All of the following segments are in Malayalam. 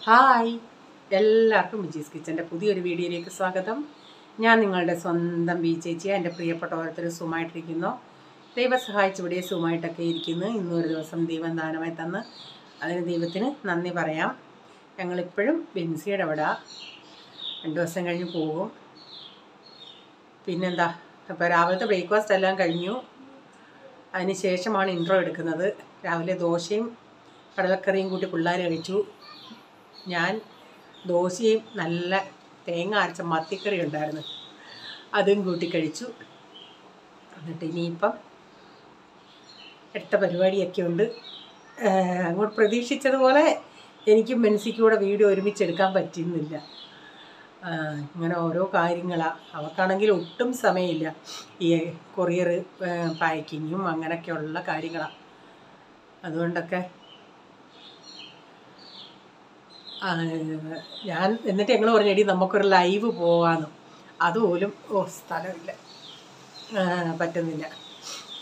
ഹായ്, എല്ലാവർക്കും ബിജീസ് കിച്ചൻ്റെ പുതിയൊരു വീഡിയോയിലേക്ക് സ്വാഗതം. ഞാൻ നിങ്ങളുടെ സ്വന്തം ബി ചേച്ചി. എൻ്റെ പ്രിയപ്പെട്ട ഓരോരുത്തരും സുഖമായിട്ടിരിക്കുന്നു. ദൈവം സഹായിച്ച് ഇവിടെ സുഖമായിട്ടൊക്കെ ഇരിക്കുന്നു. ഇന്നൊരു ദിവസം ദൈവം ദാനമായി തന്ന് അതിന് ദൈവത്തിന് നന്ദി പറയാം. ഞങ്ങളിപ്പോഴും ബെൻസിയുടെ അവിടെ 2 ദിവസം കഴിഞ്ഞ് പോകും. പിന്നെന്താ, അപ്പോൾ രാവിലത്തെ ബ്രേക്ക്ഫാസ്റ്റ് എല്ലാം കഴിഞ്ഞു. അതിന് ശേഷമാണ് ഇൻട്രോ എടുക്കുന്നത്. രാവിലെ ദോശയും കടലക്കറിയും കൂട്ടി പിള്ളേർ കഴിച്ചു. ഞാൻ ദോശയും നല്ല തേങ്ങ അരച്ച മത്തിക്കറി ഉണ്ടായിരുന്നു, അതും കൂട്ടി കഴിച്ചു. എന്നിട്ട് ഇനിയിപ്പം അടുത്ത പരിപാടിയൊക്കെ ഉണ്ട്. അങ്ങോട്ട് പ്രതീക്ഷിച്ചതുപോലെ എനിക്കും മെൻസിക്കൂടെ വീഡിയോ ഒരുമിച്ചെടുക്കാൻ പറ്റുന്നില്ല. ഇങ്ങനെ ഓരോ കാര്യങ്ങളാണ്. അവർക്കാണെങ്കിൽ ഒട്ടും സമയമില്ല. ഈ കൊറിയർ പാക്കിങ്ങും അങ്ങനെയൊക്കെയുള്ള കാര്യങ്ങളാണ്. അതുകൊണ്ടൊക്കെ ഞാൻ എന്നിട്ട് ഞങ്ങൾ പറഞ്ഞു, എടി നമുക്കൊരു ലൈവ് പോകാമെന്ന്. അതുപോലും സ്ഥലമില്ല, പറ്റുന്നില്ല.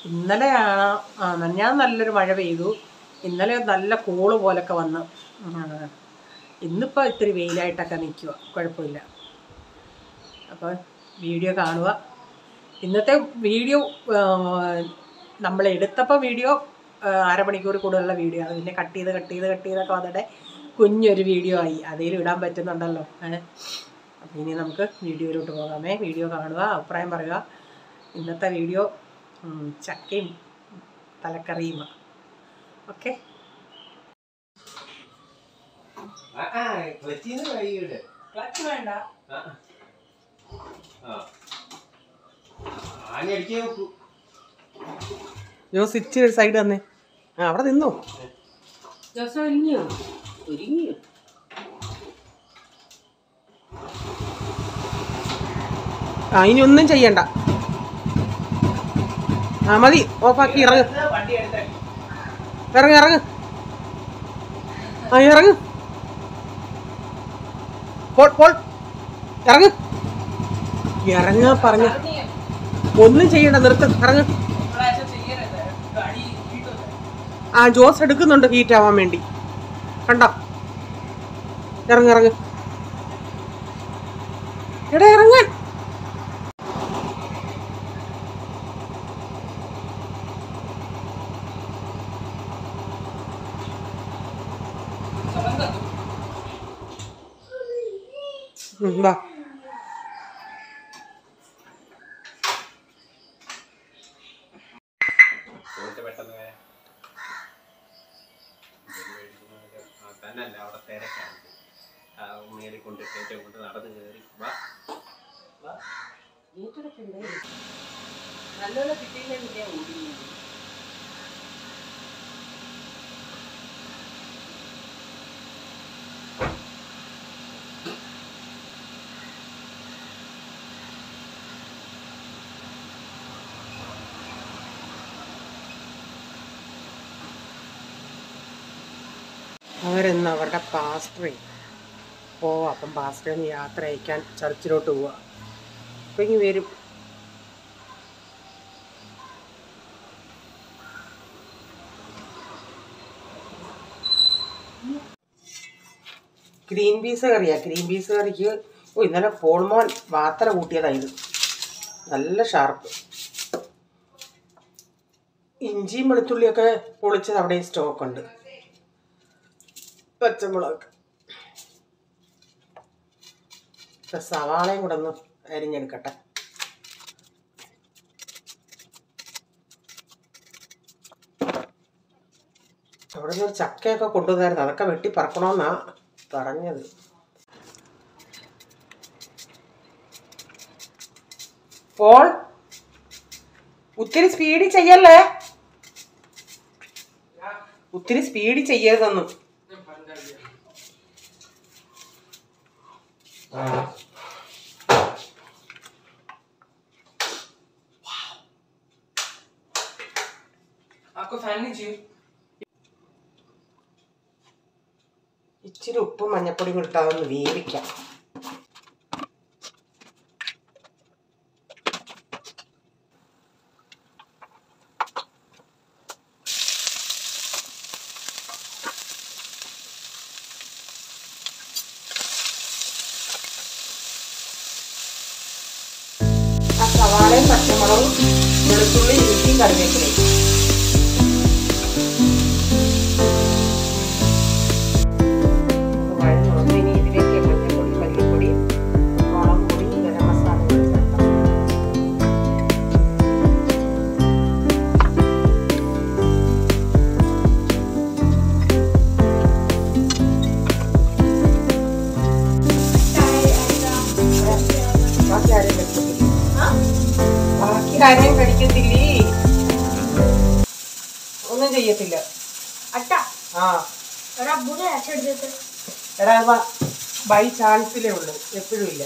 ഇന്നലെയാണ് ഞാൻ നല്ലൊരു മഴ പെയ്തു. ഇന്നലെ നല്ല കോള് പോലൊക്കെ വന്ന്. ഇന്നിപ്പോൾ ഇത്തിരി വെയിലായിട്ടൊക്കെ നിൽക്കുക, കുഴപ്പമില്ല. അപ്പോൾ വീഡിയോ കാണുക. ഇന്നത്തെ വീഡിയോ നമ്മൾ എടുത്തപ്പോൾ വീഡിയോ അരമണിക്കൂർ കൂടുതലുള്ള വീഡിയോ ആണ്. പിന്നെ കട്ട് ചെയ്തൊക്കെ വന്നിട്ട് കുഞ്ഞൊരു വീഡിയോ ആയി. അതിൽ ഇടാൻ പറ്റുന്നുണ്ടല്ലോ. അപ്പോൾ ഇനി നമുക്ക് വീഡിയോയിലോട്ട് പോകാമേ. വീഡിയോ കാണുക, അഭിപ്രായം പറയുക. ഇന്നത്തെ വീഡിയോ ചക്കയും തലക്കറിയുമാണ്. ഓക്കെ. ക്ലച്ച് വേണ്ട. ജോസ് ഇച്ചിരി സൈഡ് തന്നെ. അവിടെ നിന്നോ ജോസ്. ഒരുങ്ങിയോ? ഇനി ഒന്നും ചെയ്യണ്ട. മതി, ഓഫാക്കി ഇറങ്ങ്. ഇറങ്ങ് ഇറങ്ങ് ഇറങ്ങ് ഇറങ്ങാ പറഞ്ഞ. ഒന്നും ചെയ്യണ്ട, നിർത്ത്, ഇറങ്ങ്. ജോസ് എടുക്കുന്നുണ്ട് ഹീറ്റ് ആവാൻ വേണ്ടി. കണ്ടോ? ഇറങ്ങ് എടാ ഇറങ്ങാൻ. വാ. തന്നല്ല, അവിടെ തിരക്കാണ്. മേളിൽ കൊണ്ടിട്ട് ഏറ്റവും കൊണ്ട് നടന്ന് കയറി നല്ലോണം കിട്ടിയില്ല. ഓടി അവരെന്ന് അവരുടെ പാസ്റ്ററിൽ പോവാം. അപ്പം പാസ്റ്ററിന് യാത്ര അയക്കാൻ ചർച്ചിലോട്ട് പോവുക. അപ്പം ഇനി വരും. ഗ്രീൻ പീസ് കറിയാണ്. ഗ്രീൻ പീസ് കറിക്ക് ഇന്നലെ പോൾമോൻ വാത്തല കൂട്ടിയതായത്, നല്ല ഷാർപ്പ്. ഇഞ്ചിയും വെളുത്തുള്ളിയൊക്കെ പൊളിച്ചത് അവിടെ സ്റ്റോക്കുണ്ട്. പച്ചമുളക്, സവാളയും കൂടെ ഒന്ന് അരിഞ്ഞെടുക്കട്ടെ. അവിടെ നിന്ന് ഒരു ചക്കയൊക്കെ കൊണ്ടുവന്നായിരുന്നു, അതൊക്കെ വെട്ടി പറക്കണമെന്നാ പറഞ്ഞത്. പോൾ, ഒത്തിരി സ്പീഡിൽ ചെയ്യല്ലേ, ഒത്തിരി സ്പീഡിൽ ചെയ്യരുതെന്ന്. ഇച്ചിരി ഉപ്പും മഞ്ഞപ്പൊടിയും കൂടി അതൊന്ന് വേവിക്കാം. വെളുത്തുള്ളി ഇഞ്ചിയും കറിവേപ്പിലയും. വഴന്ന് ഇനി ഇതിലേക്ക് മഞ്ഞൾപ്പൊടി, മല്ലിപ്പൊടി, മുളക് പൊടി, ഗരം മസാല ചേർക്കാം. ബാക്കി കാര്യം കഴിക്കത്തില്ലേ, ഒന്നും ചെയ്യത്തില്ല. എടാ ബൈ ചാൻസിലേ ഉള്ളൂ, എപ്പോഴും ഇല്ല.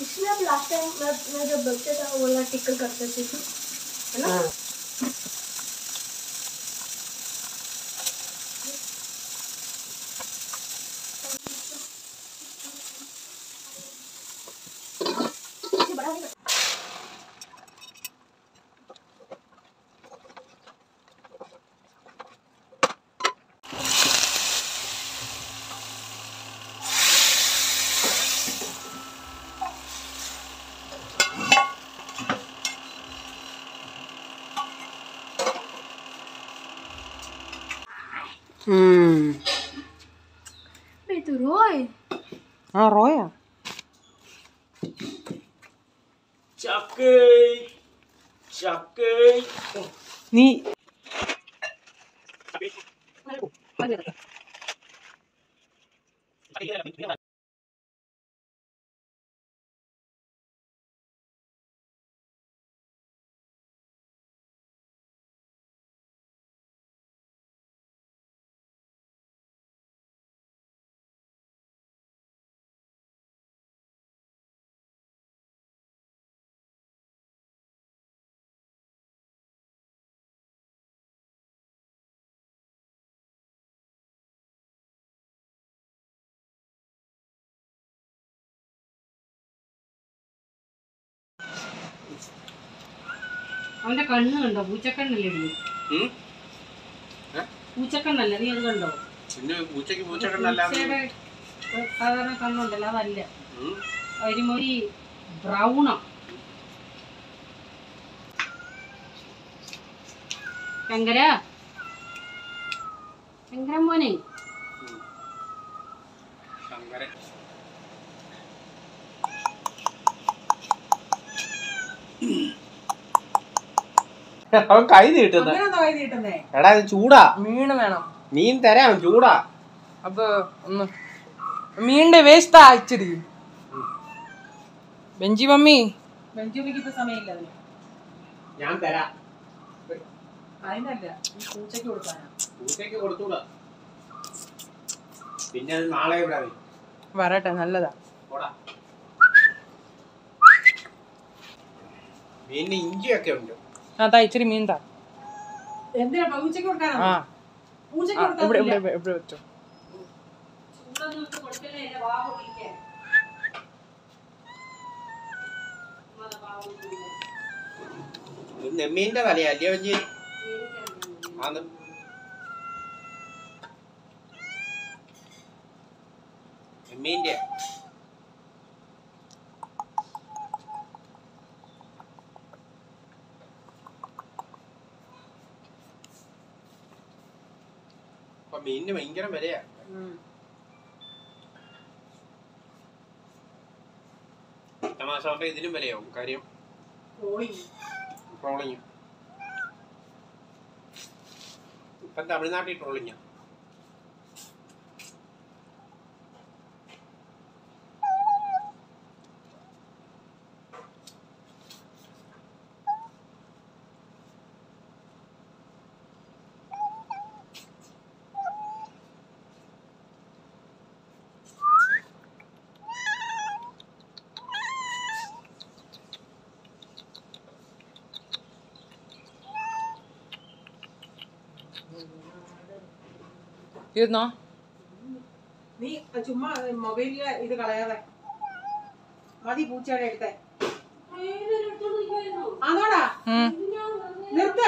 इसलिए अब लास्ट टाइम मैं जब बच्चे था वो वाला टिक्कर करते थे, है ना? Itu Roy. Roya. Cakai. Ni. അവന്റെ കണ്ണ് കണ്ടോ? പൂച്ചക്കണ്ണല്ലേ ഉള്ളൂ. പൂച്ചക്കണ്ണല്ല, നീ അത് കണ്ടോ? സാധാരണ കണ്ണുണ്ടല്ലോ, അതല്ല. അരിമൊഴി ബ്രൗണോ. ശങ്കര ശങ്കരൻ മോനെ, അവൻ കൈ നീട്ടുന്നേ. എടാ ഇത് ചൂടാ, മീൻ വേണം. മീൻ തരാം, ചൂടാ. അപ്പൊ ഒന്ന് മീനിന്റെ വേസ്റ്റാ ഇച്ചിരി. ബെഞ്ചി മമ്മി, ബെഞ്ചിക്ക് ഇപ്പൊ സമയമില്ല അതിന്. ഞാൻ തരാം. അതിനല്ല, പൂച്ചക്ക് കൊടുക്കാനാ. പൂച്ചക്ക് കൊടുത്തൂടാ, പിന്നെ അത് നാളെ വരട്ടെ, നല്ലതാ. മീനിന് ഇഞ്ചിയൊക്കെ ഉണ്ട്. അതാ ഇച്ചിരി മീൻ താ. എന്തിനാ പൂച്ചക്ക് കൊടുക്കാനാ? ഇവിടെ വെച്ചോ. നെമ്മീന്റെ തലയാ അല്ലേ വഞ്ചി? ആന്ന് നെമ്മീന്റെ. മീനിന് ഭയങ്കര വിലയാ. അടുത്ത മാസം ആകുമ്പോ ഇതിനും വിലയാവും. കാര്യം ട്രോളിങ്. ഇപ്പം തമിഴ്നാട്ടിൽ ട്രോളിങ്ങാ. ഇരുന്നോ നീ? ചുമ്മാ മൊബൈലില് ഇത് കളയാതെ മതി. പൂച്ചയുടെ എടുത്തേ ആണോടാ? നിർത്ത.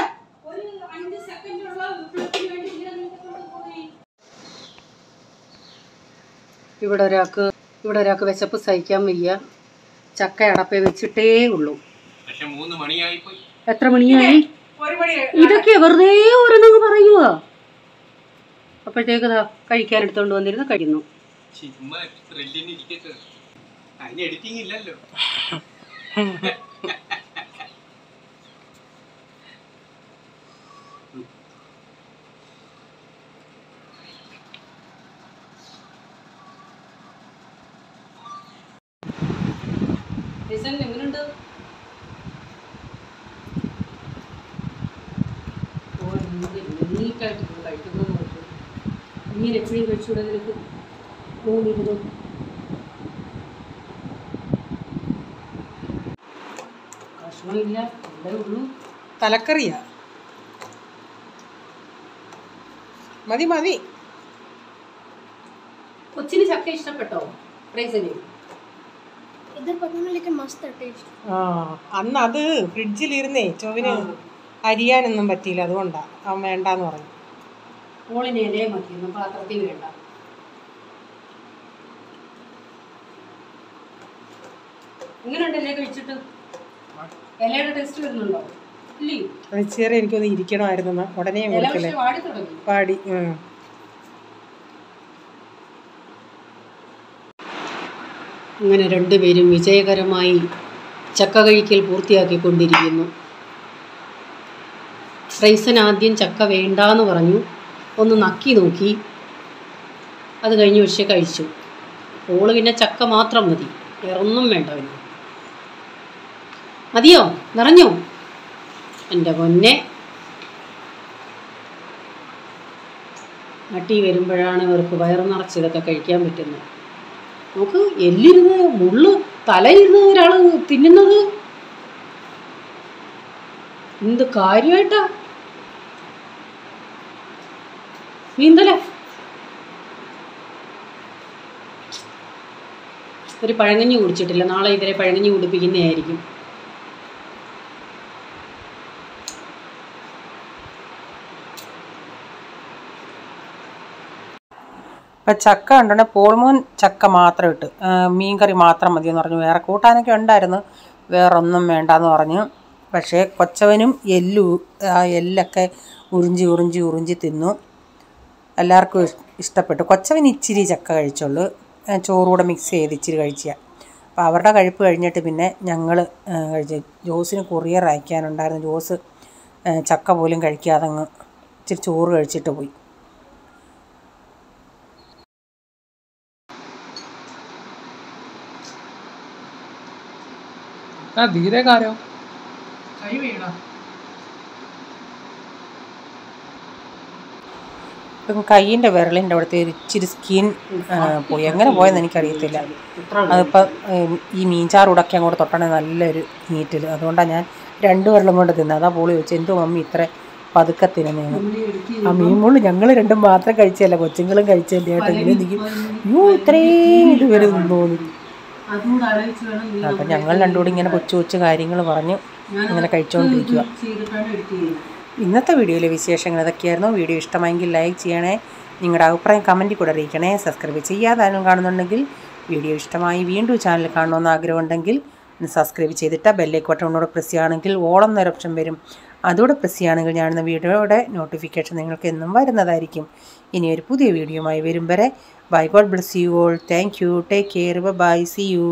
ഇവിടെ ഒരാൾക്ക് വിശപ്പ് സഹിക്കാൻ വയ്യ. ചക്ക അടപ്പേ വെച്ചിട്ടേ ഉള്ളൂ. പക്ഷെ 3 മണിയായി പോയി. എത്ര മണിയായി? ഇതൊക്കെ വെറുതെ ഓരോന്നങ്ങ് പറയുക. അപ്പോഴത്തേക്ക് കഴിക്കാൻ എടുത്തോണ്ട് വന്നിരുന്ന് കഴിക്കുന്നു. എഡിറ്റിംഗ് ഇല്ലല്ലോ. എങ്ങനെയുണ്ട്? നീറ്റായിട്ട് കഴിക്കുന്നത് ഇങ്ങനെ എപ്പോഴും കഴിച്ചുകൂടെ നിനക്ക്? കഷ്ണമില്ല, ഇവിടെ ഉള്ളൂ. തലക്കറിയാ മതി മതി. കൊച്ചിന് ചക്ക ഇഷ്ടപ്പെട്ടോ? റൈസന് അന്ന് അത് ഫ്രിഡ്ജിലിരുന്നേ ചൊവ്വിന് അരിയാനൊന്നും പറ്റിയില്ല, അതുകൊണ്ടാ അവൻ വേണ്ടാന്ന് പറഞ്ഞു. ഓളിനെ ഇലയെ മതിയൊന്നും പാത്രത്തിൽ വേണ്ട. എങ്ങനെയുണ്ട് ഇല കഴിച്ചിട്ട്? ഇലയുടെ ടേസ്റ്റ് വരുന്നുണ്ടോ? ഇല്ലേ? അത് ചെറിയ എനിക്കൊന്ന് ഇരിക്കണമായിരുന്നു. ഉടനെ പാടി. അങ്ങനെ രണ്ടുപേരും വിജയകരമായി ചക്ക കഴിക്കൽ പൂർത്തിയാക്കിക്കൊണ്ടിരിക്കുന്നു. റൈസൻ ആദ്യം ചക്ക വേണ്ടാന്ന് പറഞ്ഞു, ഒന്ന് നക്കി നോക്കി, അത് കഴിഞ്ഞ് പക്ഷേ കഴിച്ചു. ഓള് പിന്നെ ചക്ക മാത്രം മതി, വേറൊന്നും വേണ്ട. പിന്നെ മതിയോ? നിറഞ്ഞോ? എൻ്റെ പൊന്നെ, നാട്ടിൽ വരുമ്പോഴാണ് ഇവർക്ക് വയറ് നിറച്ച് ഇതൊക്കെ കഴിക്കാൻ പറ്റുന്നത്. നമുക്ക് എല്ലിരുന്ന് മുള്ളു തലയിരുന്ന് ഒരാൾ തിന്നുന്നത് എന്ത് കാര്യമായിട്ടാ? നീന്തലേ ഒരു പഴങ്കഞ്ഞി കുടിച്ചിട്ടില്ല, നാളെ ഇവരെ പഴങ്കഞ്ഞി കുടിപ്പിക്കുന്നതായിരിക്കും. ഇപ്പം ചക്ക കണ്ടോണ്ടേ പോൾമോൻ ചക്ക മാത്രം ഇട്ട് മീൻകറി മാത്രം മതിയെന്ന് പറഞ്ഞു. വേറെ കൂട്ടാനൊക്കെ ഉണ്ടായിരുന്നു, വേറൊന്നും വേണ്ടാന്ന് പറഞ്ഞു. പക്ഷേ കൊച്ചവനും എല്ലൊക്കെ ഉറിഞ്ചി തിന്നു. എല്ലാവർക്കും ഇഷ്ടപ്പെട്ടു. കൊച്ചവൻ ഇച്ചിരി ചക്ക കഴിച്ചുള്ളൂ, ചോറുകൂടെ മിക്സ് ചെയ്ത് ഇച്ചിരി കഴിക്കുക. അപ്പോൾ അവരുടെ കഴിപ്പ് കഴിഞ്ഞിട്ട് പിന്നെ ഞങ്ങൾ കഴിച്ചു. ജോസിന് കൊറിയർ അയക്കാനുണ്ടായിരുന്നു. ജോസ് ചക്ക പോലും കഴിക്കാതെ അങ്ങ് ഇച്ചിരി ചോറ് കഴിച്ചിട്ട് പോയി. കയ്യിൻ്റെ വിരലിൻ്റെ അവിടുത്തെ ഒരു ഇച്ചിരി സ്കിൻ പോയി. എങ്ങനെ പോയെന്ന് എനിക്കറിയത്തില്ല. അതിപ്പോൾ ഈ മീൻചാറൂടൊക്കെ അങ്ങോട്ട് തൊട്ടണേ നല്ലൊരു നീറ്റിൽ. അതുകൊണ്ടാണ് ഞാൻ 2 വിരലും കൊണ്ട് തിന്നത്. അതാ പോളി വെച്ച് എന്തോ മമ്മി ഇത്ര പതുക്കെ തിന്നുന്നേന്ന്. ആ മീൻ മുള്ളു ഞങ്ങൾ രണ്ടും മാത്രം കഴിച്ചല്ല, കൊച്ചുങ്ങളും കഴിച്ചല്ലേ ആയിട്ട്. ഇങ്ങനെ നിൽക്കും, അയ്യോ ഇത്രയും ഇത് വരും തോന്നി. അപ്പം ഞങ്ങൾ രണ്ടുകൂടി ഇങ്ങനെ കൊച്ചു കാര്യങ്ങൾ പറഞ്ഞ് ഇങ്ങനെ കഴിച്ചുകൊണ്ടിരിക്കുക. ഇന്നത്തെ വീഡിയോയിലെ വിശേഷങ്ങൾ ഇതൊക്കെയായിരുന്നു. വീഡിയോ ഇഷ്ടമായെങ്കിൽ ലൈക്ക് ചെയ്യണേ, നിങ്ങളുടെ അഭിപ്രായം കമൻറ്റിൽ കൂടെ അറിയിക്കണേ. സബ്സ്ക്രൈബ് ചെയ്യാതാരും കാണുന്നുണ്ടെങ്കിൽ വീഡിയോ ഇഷ്ടമായി വീണ്ടും ചാനൽ കാണണമെന്ന് ആഗ്രഹമുണ്ടെങ്കിൽ സബ്സ്ക്രൈബ് ചെയ്തിട്ട് ബെല്ലൈക്കൺ ബട്ടൺ ഒന്നുകൂടെ പ്രസ് ചെയ്യുകയാണെങ്കിൽ ഓളം എന്നൊരു ഓപ്ഷൻ വരും. അതുകൂടെ പ്രസ് ചെയ്യുകയാണെങ്കിൽ ഞാനിന്ന് വീഡിയോയുടെ നോട്ടിഫിക്കേഷൻ നിങ്ങൾക്ക് എന്നും വരുന്നതായിരിക്കും. ഇനി ഒരു പുതിയ വീഡിയോയുമായി വരും വരെ bye, God bless you all. Thank you, take care, bye, see U.